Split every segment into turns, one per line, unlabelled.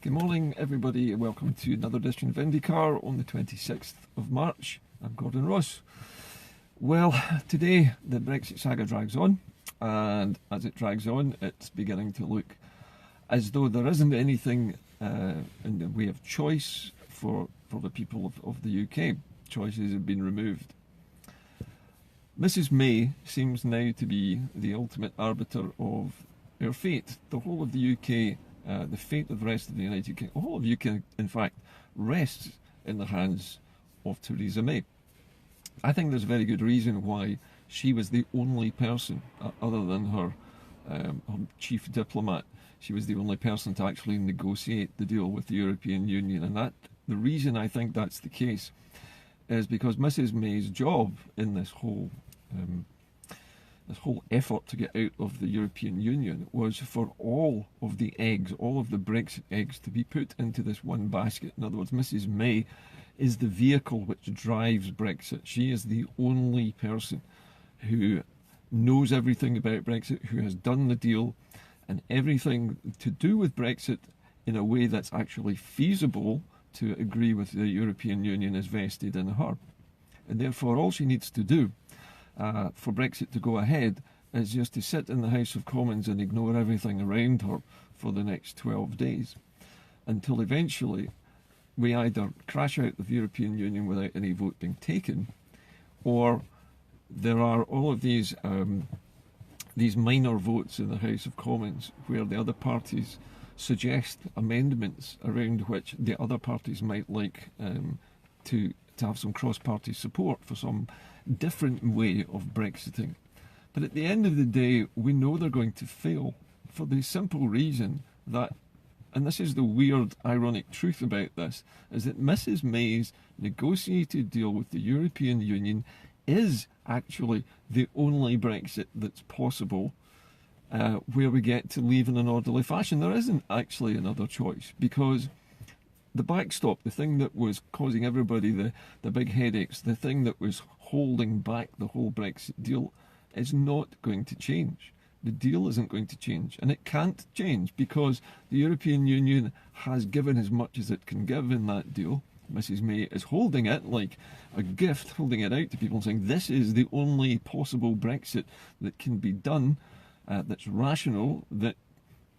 Good morning, everybody, and welcome to another edition of IndyCar on the 26th of March. I'm Gordon Ross. Well, today the Brexit saga drags on, and as it drags on, it's beginning to look as though there isn't anything in the way of choice for the people of the UK. Choices have been removed. Mrs May seems now to be the ultimate arbiter of our fate. The whole of the UK, the fate of the rest of the United Kingdom, the whole of the UK, in fact, rests in the hands of Theresa May. I think there's a very good reason why she was the only person, other than her chief diplomat, she was the only person to actually negotiate the deal with the European Union. And the reason I think that's the case is because Mrs May's job in this whole effort to get out of the European Union was for all of the eggs, all of the Brexit eggs, to be put into this one basket. In other words, Mrs May is the vehicle which drives Brexit. She is the only person who knows everything about Brexit, who has done the deal, and everything to do with Brexit in a way that's actually feasible to agree with the European Union is vested in her. And therefore all she needs to do for Brexit to go ahead is just to sit in the House of Commons and ignore everything around her for the next 12 days until eventually we either crash out of the European Union without any vote being taken, or there are all of these minor votes in the House of Commons where the other parties suggest amendments around which the other parties might like to have some cross-party support for some different way of Brexiting. But at the end of the day, we know they're going to fail for the simple reason that, and this is the weird, ironic truth about this, is that Mrs May's negotiated deal with the European Union is actually the only Brexit that's possible, where we get to leave in an orderly fashion. There isn't actually another choice, because the backstop, the thing that was causing everybody the big headaches, the thing that was holding back the whole Brexit deal, is not going to change. The deal isn't going to change, and it can't change because the European Union has given as much as it can give in that deal. Mrs May is holding it like a gift, holding it out to people and saying this is the only possible Brexit that can be done, that's rational, that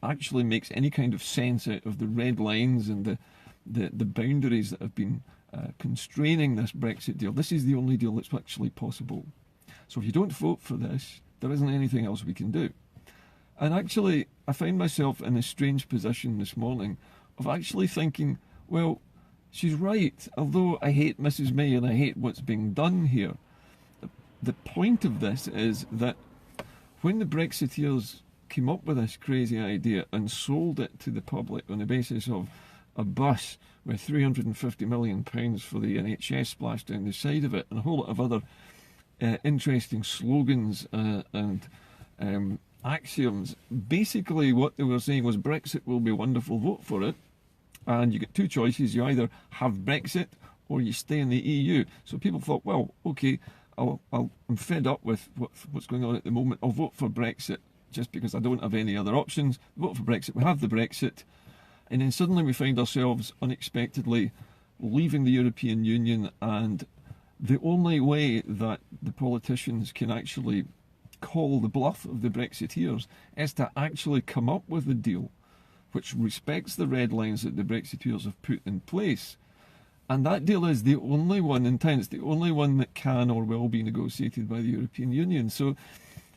actually makes any kind of sense out of the red lines and the boundaries that have been constraining this Brexit deal. This is the only deal that's actually possible. So if you don't vote for this, there isn't anything else we can do. And actually, I find myself in a strange position this morning of actually thinking, well, she's right. Although I hate Mrs May and I hate what's being done here, the point of this is that when the Brexiteers came up with this crazy idea and sold it to the public on the basis of a bus with £350 million for the NHS splashed down the side of it, and a whole lot of other interesting slogans and axioms. Basically what they were saying was Brexit will be wonderful, vote for it, and you get two choices: you either have Brexit or you stay in the EU. So people thought, well, okay, I'm fed up with what's going on at the moment, I'll vote for Brexit just because I don't have any other options. Vote for Brexit, we have the Brexit. And then suddenly we find ourselves unexpectedly leaving the European Union, and the only way that the politicians can actually call the bluff of the Brexiteers is to actually come up with a deal which respects the red lines that the Brexiteers have put in place. And that deal is the only one in town. It's the only one that can or will be negotiated by the European Union. So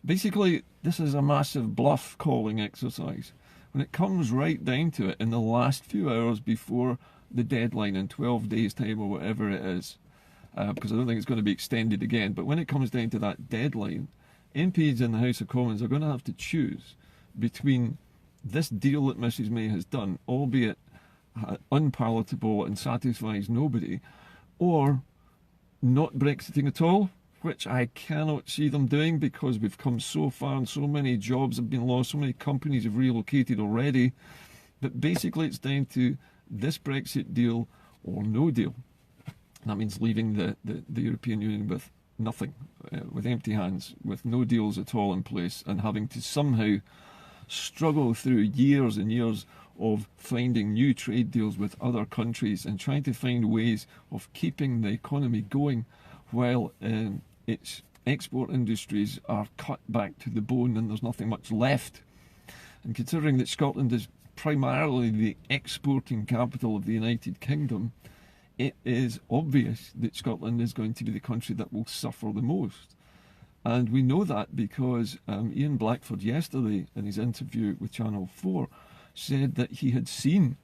basically, this is a massive bluff calling exercise. When it comes right down to it, in the last few hours before the deadline in 12 days' time or whatever it is, because I don't think it's going to be extended again, but when it comes down to that deadline, MPs in the House of Commons are going to have to choose between this deal that Mrs May has done, albeit unpalatable and satisfies nobody, or not Brexiting at all, which I cannot see them doing because we've come so far and so many jobs have been lost, so many companies have relocated already. But basically it's down to this Brexit deal or no deal. And that means leaving the European Union with nothing, with empty hands, with no deals at all in place, and having to somehow struggle through years and years of finding new trade deals with other countries and trying to find ways of keeping the economy going while its export industries are cut back to the bone and there's nothing much left. And considering that Scotland is primarily the exporting capital of the United Kingdom, it is obvious that Scotland is going to be the country that will suffer the most. And we know that because Ian Blackford yesterday, in his interview with Channel 4, said that he had seen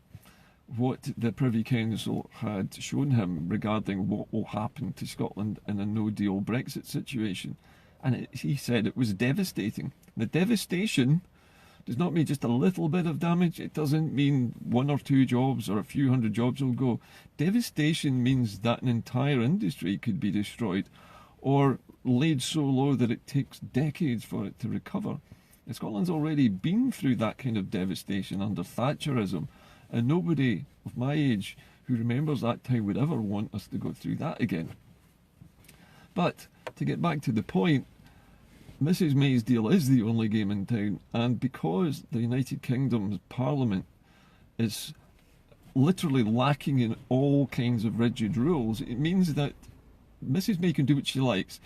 what the Privy Council had shown him regarding what will happen to Scotland in a no-deal Brexit situation. And he said it was devastating. The devastation does not mean just a little bit of damage. It doesn't mean 1 or 2 jobs or a few hundred jobs will go. Devastation means that an entire industry could be destroyed or laid so low that it takes decades for it to recover. And Scotland's already been through that kind of devastation under Thatcherism, and nobody of my age who remembers that time would ever want us to go through that again. But to get back to the point, Mrs May's deal is the only game in town, and because the United Kingdom's Parliament is literally lacking in all kinds of rigid rules, it means that Mrs May can do what she likes.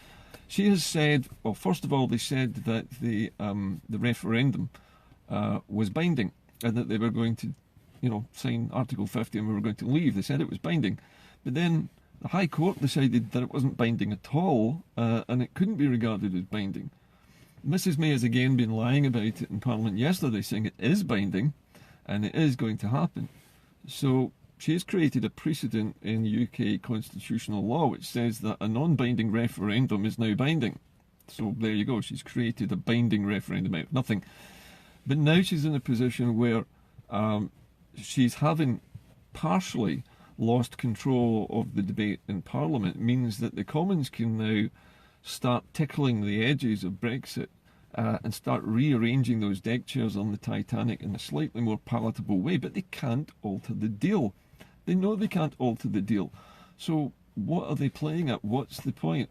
She has said, well, first of all, they said that the referendum was binding and that they were going to, sign Article 50 and we were going to leave. They said it was binding. But then the High Court decided that it wasn't binding at all and it couldn't be regarded as binding. Mrs May has again been lying about it in Parliament yesterday, saying it is binding and it is going to happen. So she has created a precedent in UK constitutional law which says that a non-binding referendum is now binding. So there you go, she's created a binding referendum out of nothing. But now she's in a position where she's having partially lost control of the debate in Parliament. It means that the Commons can now start tickling the edges of Brexit and start rearranging those deck chairs on the Titanic in a slightly more palatable way, but they can't alter the deal. They know they can't alter the deal. So what are they playing at? What's the point?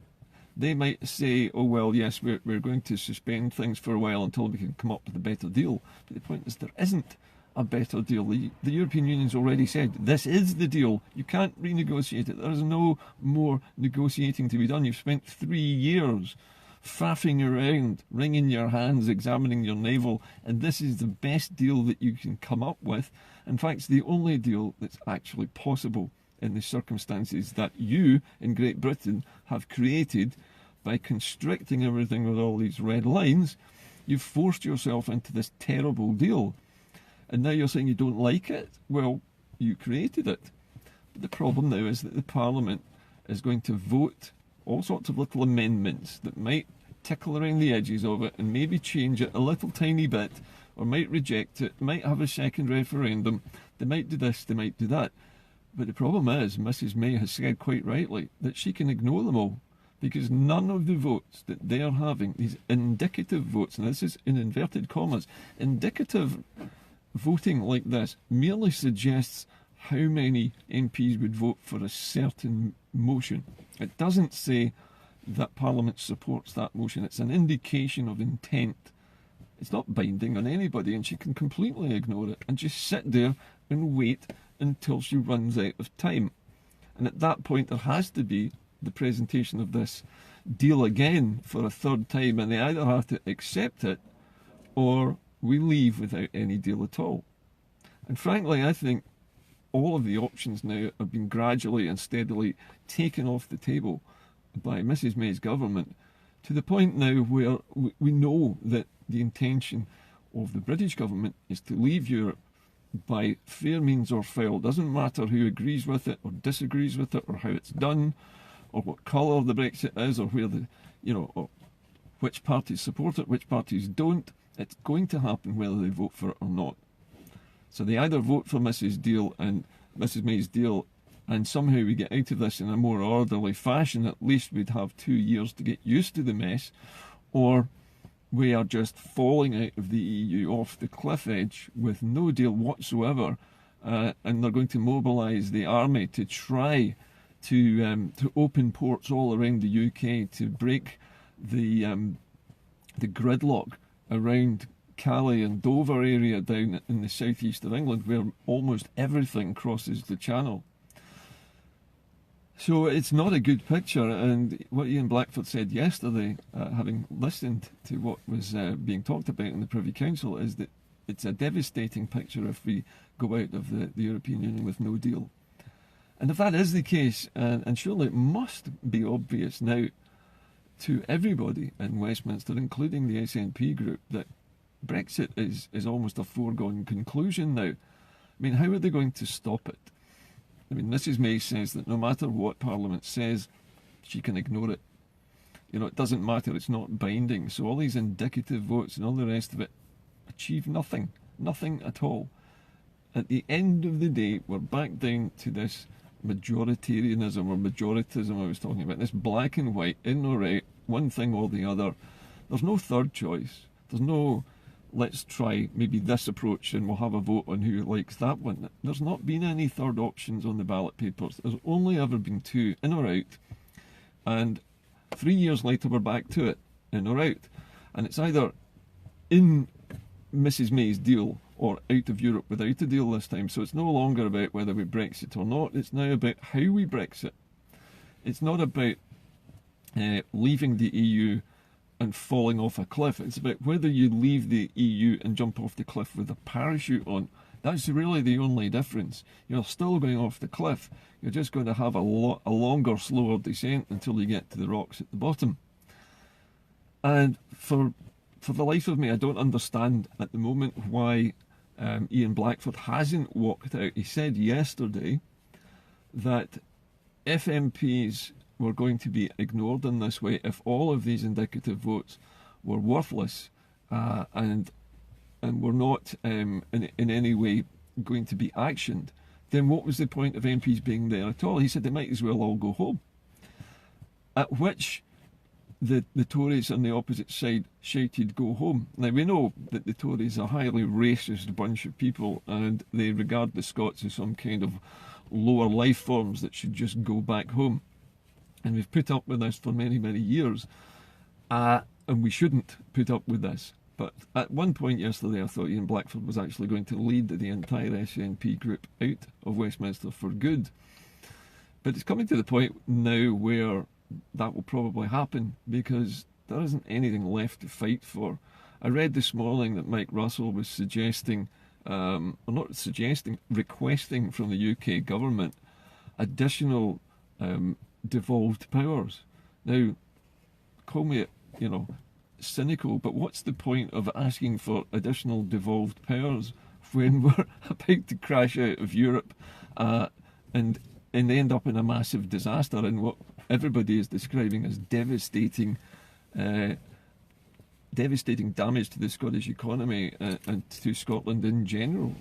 They might say, oh, well, yes, we're going to suspend things for a while until we can come up with a better deal. But the point is there isn't a better deal. The European Union's already said this is the deal. You can't renegotiate it. There's no more negotiating to be done. You've spent 3 years faffing around, wringing your hands, examining your navel, and this is the best deal that you can come up with. In fact, it's the only deal that's actually possible in the circumstances that you in Great Britain have created by constricting everything with all these red lines. You've forced yourself into this terrible deal. And now you're saying you don't like it? Well, you created it. But the problem now is that the Parliament is going to vote all sorts of little amendments that might tickle around the edges of it and maybe change it a little tiny bit, or might reject it, might have a second referendum, they might do this, they might do that. But the problem is, Mrs May has said quite rightly that she can ignore them all, because none of the votes that they are having, these indicative votes, and this is in inverted commas, indicative voting like this merely suggests how many MPs would vote for a certain motion. It doesn't say that Parliament supports that motion. It's an indication of intent. It's not binding on anybody, and she can completely ignore it and just sit there and wait until she runs out of time. And at that point there has to be the presentation of this deal again for a third time, and they either have to accept it or we leave without any deal at all. And frankly, I think all of the options now have been gradually and steadily taken off the table by Mrs May's government, to the point now where we know that the intention of the British government is to leave Europe by fair means or foul. Doesn't matter who agrees with it or disagrees with it, or how it's done, or what colour the Brexit is, or where or which parties support it, which parties don't. It's going to happen whether they vote for it or not. So they either vote for Mrs May's deal, and somehow we get out of this in a more orderly fashion. At least we'd have 2 years to get used to the mess, or we are just falling out of the EU off the cliff edge with no deal whatsoever, and they're going to mobilise the army to try to open ports all around the UK to break the gridlock around Calais and Dover area down in the southeast of England, where almost everything crosses the Channel. So it's not a good picture, and what Ian Blackford said yesterday, having listened to what was being talked about in the Privy Council, is that it's a devastating picture if we go out of the European Union with no deal. And if that is the case, and surely it must be obvious now to everybody in Westminster, including the SNP group, that Brexit is almost a foregone conclusion now. I mean, how are they going to stop it? I mean, Mrs May says that no matter what Parliament says, she can ignore it. You know, it doesn't matter, it's not binding. So all these indicative votes and all the rest of it achieve nothing. Nothing at all. At the end of the day, we're back down to this majoritarianism or majoritism I was talking about, this black and white, in or out, one thing or the other. There's no third choice. There's no, let's try maybe this approach and we'll have a vote on who likes that one. There's not been any third options on the ballot papers. There's only ever been two, in or out. And 3 years later we're back to it, in or out. And it's either in Mrs May's deal or out of Europe without a deal this time. So it's no longer about whether we Brexit or not. It's now about how we Brexit. It's not about leaving the EU and falling off a cliff. It's about whether you leave the EU and jump off the cliff with a parachute on. That's really the only difference. You're still going off the cliff. You're just going to have a longer, slower descent until you get to the rocks at the bottom. And for the life of me, I don't understand at the moment why Ian Blackford hasn't walked out. He said yesterday that if MPs were going to be ignored in this way, if all of these indicative votes were worthless and were not in any way going to be actioned, then what was the point of MPs being there at all? He said they might as well all go home. At which the Tories on the opposite side shouted, go home. Now we know that the Tories are a highly racist bunch of people and they regard the Scots as some kind of lower life forms that should just go back home. And we've put up with this for many, many years. And we shouldn't put up with this. But at one point yesterday, I thought Ian Blackford was actually going to lead the entire SNP group out of Westminster for good. But it's coming to the point now where that will probably happen because there isn't anything left to fight for. I read this morning that Mike Russell was suggesting, or not suggesting, requesting from the UK government additional devolved powers. Now, call me, cynical, but what's the point of asking for additional devolved powers when we're about to crash out of Europe and end up in a massive disaster in what everybody is describing as devastating damage to the Scottish economy and to Scotland in general?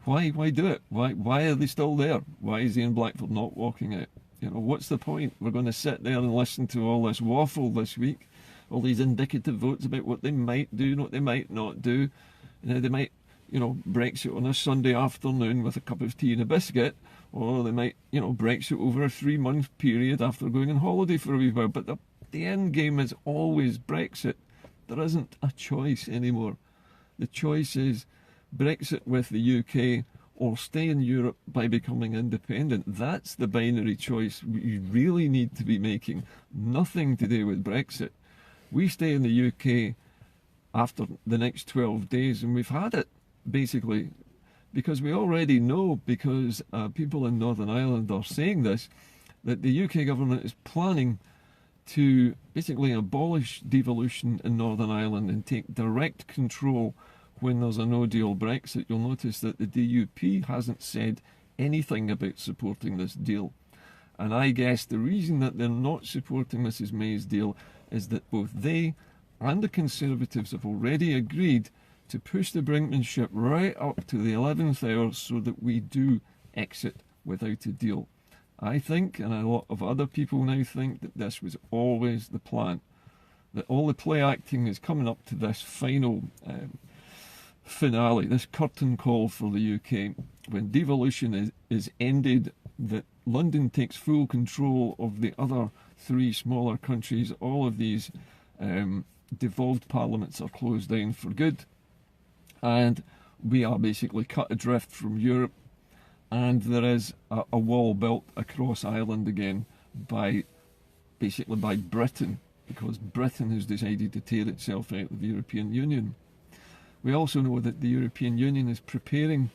Why do it? Why are they still there? Why is Ian Blackford not walking out? What's the point? We're going to sit there and listen to all this waffle this week, all these indicative votes about what they might do and what they might not do. They might, Brexit on a Sunday afternoon with a cup of tea and a biscuit, or they might, Brexit over a 3-month period after going on holiday for a wee while. But the end game is always Brexit. There isn't a choice anymore. The choice is Brexit with the UK or stay in Europe by becoming independent. That's the binary choice we really need to be making. Nothing to do with Brexit. We stay in the UK after the next 12 days, and we've had it, basically, because we already know, because people in Northern Ireland are saying this, that the UK government is planning to basically abolish devolution in Northern Ireland and take direct control when there's a no-deal Brexit. You'll notice that the DUP hasn't said anything about supporting this deal. And I guess the reason that they're not supporting Mrs May's deal is that both they and the Conservatives have already agreed to push the brinkmanship right up to the 11th hour so that we do exit without a deal. I think, and a lot of other people now think, that this was always the plan. That all the play acting is coming up to this final finale, this curtain call for the UK. When devolution is ended, that London takes full control of the other 3 smaller countries. All of these devolved parliaments are closed down for good. and we are basically cut adrift from Europe, and there is a wall built across Ireland again by Britain, because Britain has decided to tear itself out of the European Union. We also know that the European Union is preparing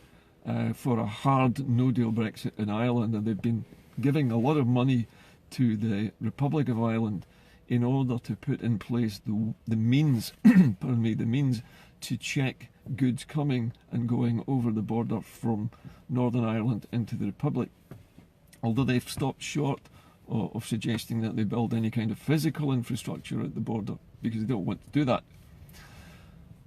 for a hard no-deal Brexit in Ireland, and they've been giving a lot of money to the Republic of Ireland in order to put in place the means, pardon me, the means to check goods coming and going over the border from Northern Ireland into the Republic. Although they've stopped short of suggesting that they build any kind of physical infrastructure at the border, because they don't want to do that.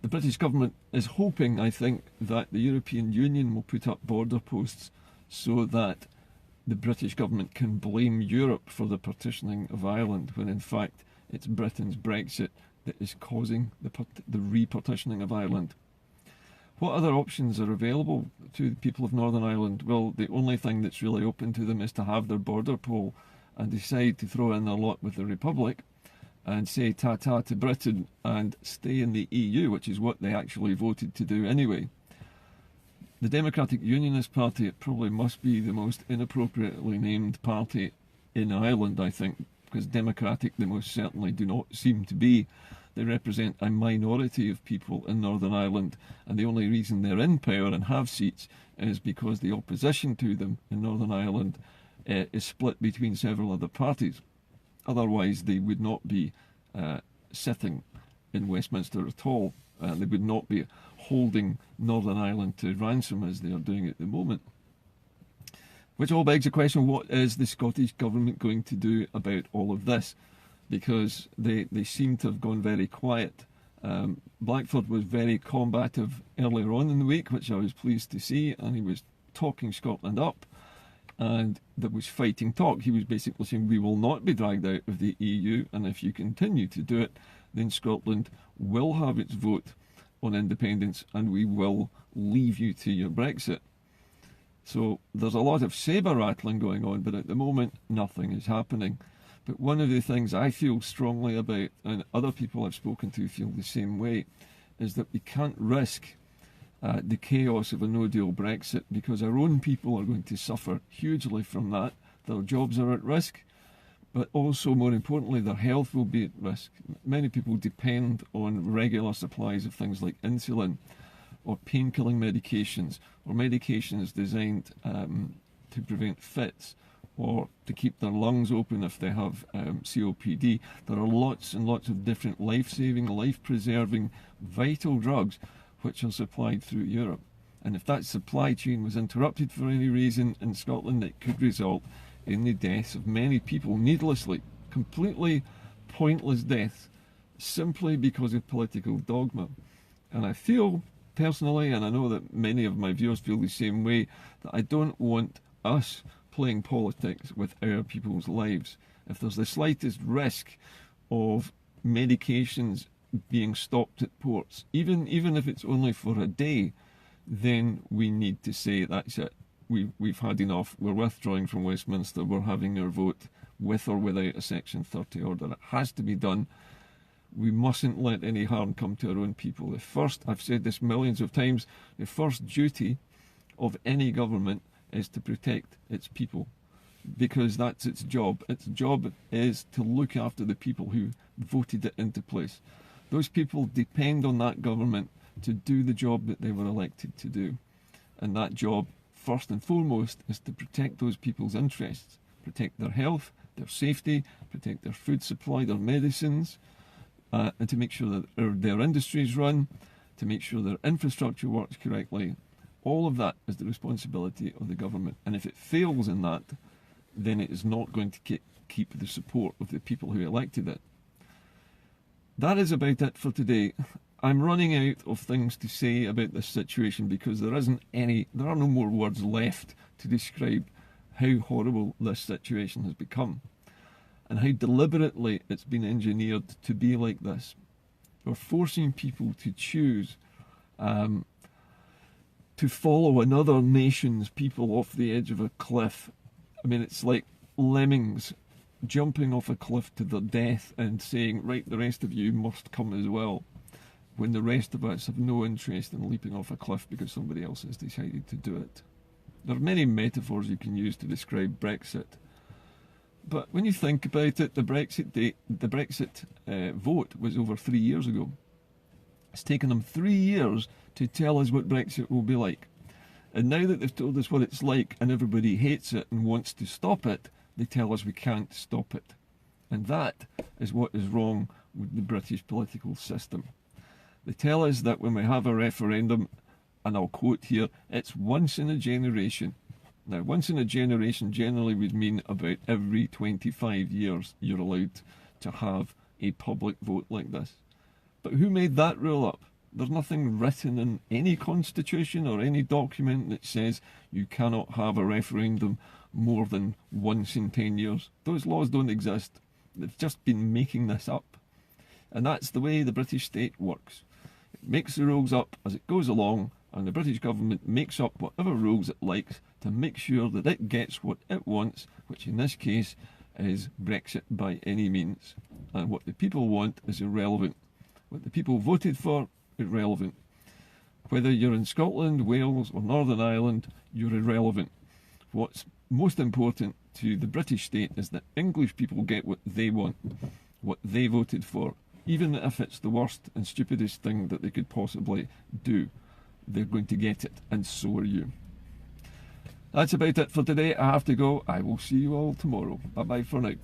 The British government is hoping, I think, that the European Union will put up border posts so that the British government can blame Europe for the partitioning of Ireland, when in fact it's Britain's Brexit that is causing the repartitioning of Ireland. What other options are available to the people of Northern Ireland? Well, the only thing that's really open to them is to have their border poll and decide to throw in their lot with the Republic and say ta-ta to Britain and stay in the EU, which is what they actually voted to do anyway. The Democratic Unionist Party, it probably must be the most inappropriately named party in Ireland, I think, because Democratic they most certainly do not seem to be. They represent a minority of people in Northern Ireland, and the only reason they're in power and have seats is because the opposition to them in Northern Ireland is split between several other parties. Otherwise, they would not be sitting in Westminster at all. They would not be holding Northern Ireland to ransom as they are doing at the moment. Which all begs the question, what is the Scottish Government going to do about all of this? Because they seem to have gone very quiet. Blackford was very combative earlier on in the week, which I was pleased to see, and he was talking Scotland up, and there was fighting talk. He was basically saying, we will not be dragged out of the EU, and if you continue to do it, then Scotland will have its vote on independence, and we will leave you to your Brexit. So there's a lot of sabre rattling going on, but at the moment, nothing is happening. But one of the things I feel strongly about, and other people I've spoken to feel the same way, is that we can't risk the chaos of a no-deal Brexit, because our own people are going to suffer hugely from that. Their jobs are at risk, but also, more importantly, their health will be at risk. Many people depend on regular supplies of things like insulin, or pain-killing medications, or medications designed to prevent fits, or to keep their lungs open if they have COPD. There are lots and lots of different life-saving, life-preserving, vital drugs which are supplied through Europe. And if that supply chain was interrupted for any reason in Scotland, it could result in the deaths of many people needlessly, completely pointless deaths, simply because of political dogma. And I feel personally, and I know that many of my viewers feel the same way, that I don't want us playing politics with our people's lives. If there's the slightest risk of medications being stopped at ports, even if it's only for a day, then we need to say that's it. We've had enough. We're withdrawing from Westminster. We're having our vote with or without a Section 30 order. It has to be done. We mustn't let any harm come to our own people. I've said this millions of times, the first duty of any government is to protect its people, because that's its job. Its job is to look after the people who voted it into place. Those people depend on that government to do the job that they were elected to do. And that job, first and foremost, is to protect those people's interests, protect their health, their safety, protect their food supply, their medicines, and to make sure that their industries run, to make sure their infrastructure works correctly. All of that is the responsibility of the government. And if it fails in that, then it is not going to keep the support of the people who elected it. That is about it for today. I'm running out of things to say about this situation, because there are no more words left to describe how horrible this situation has become and how deliberately it's been engineered to be like this. We're forcing people to choose to follow another nation's people off the edge of a cliff. I mean, it's like lemmings jumping off a cliff to their death and saying, right, the rest of you must come as well. when the rest of us have no interest in leaping off a cliff because somebody else has decided to do it. There are many metaphors you can use to describe Brexit. But when you think about it, the Brexit vote was over 3 years ago. It's taken them 3 years to tell us what Brexit will be like. And now that they've told us what it's like and everybody hates it and wants to stop it, they tell us we can't stop it. And that is what is wrong with the British political system. They tell us that when we have a referendum, and I'll quote here, it's once in a generation. Now, once in a generation generally would mean about every 25 years you're allowed to have a public vote like this. But who made that rule up? There's nothing written in any constitution or any document that says you cannot have a referendum more than once in 10 years. Those laws don't exist. They've just been making this up. And that's the way the British state works. It makes the rules up as it goes along, and the British government makes up whatever rules it likes to make sure that it gets what it wants, which in this case is Brexit by any means. And what the people want is irrelevant. What the people voted for, irrelevant. Whether you're in Scotland, Wales or Northern Ireland, you're irrelevant. What's most important to the British state is that English people get what they want, what they voted for, even if it's the worst and stupidest thing that they could possibly do. They're going to get it, and so are you. That's about it for today. I have to go. I will see you all tomorrow. Bye bye for now.